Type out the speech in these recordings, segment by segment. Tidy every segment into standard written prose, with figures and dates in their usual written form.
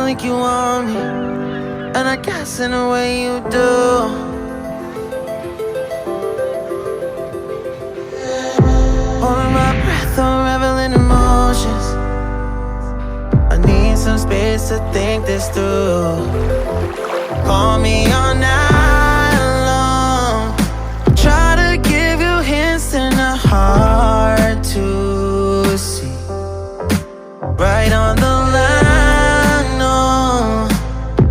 think you want me, and I guess in a way you do. Holding my breath, unraveling emotions. I need some space to think this through. Call me all night long. Try to give you hints and a hard to see. Right on the line, no.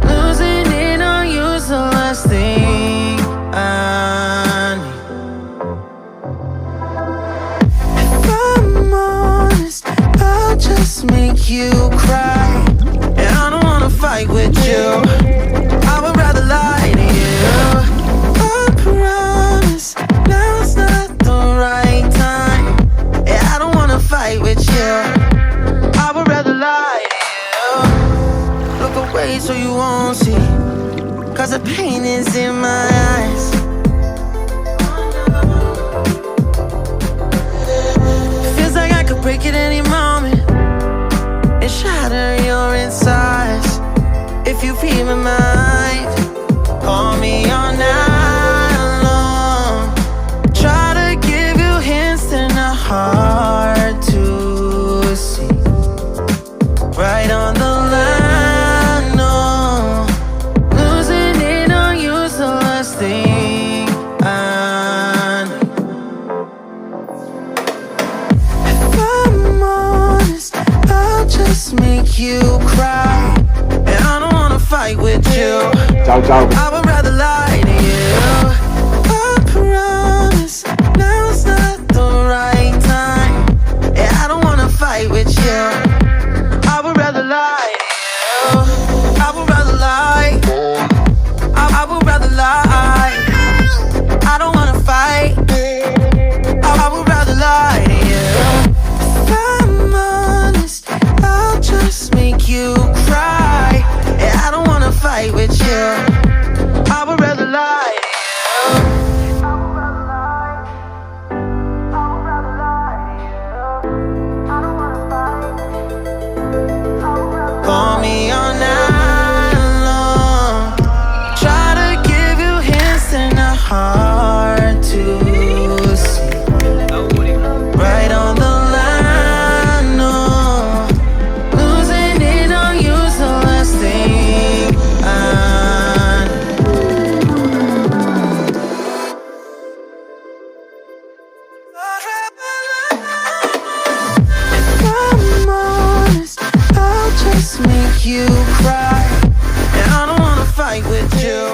Losing it on you's the last thing I need. If I'm honest, I'll just make you cry. And I don't wanna fight with you, I would rather lie to you. I promise, now's not the right time. Yeah, I don't wanna fight with you, I would rather lie to you. Look away so you won't see, cause the pain is in my eyes. Feels like I could break at any moment and shatter your insides. If you feel my mind, call me all night long. Try to give you hints and a hard to see. Right on the line, no. Losing it on you's the last thing I need. If I'm honest, I'll just make you cry. And I don't wanna fight with you, Ciao, ciao. I would rather lie to you. I promise, now's not the right time. Yeah, I don't wanna fight with you, I would rather lie to you. I would rather lie, I would rather lie. I don't wanna fight, I would rather lie to you. If I'm honest, I'll just make you cry. Yeah, I don't wanna fight with you, I would rather lie to you. Call me all night long. Try to give you hints and a hard to see. Right on the line, no. Losing it on you's the last thing I If I'm honest, I'll just make you cry. And I don't wanna fight with you,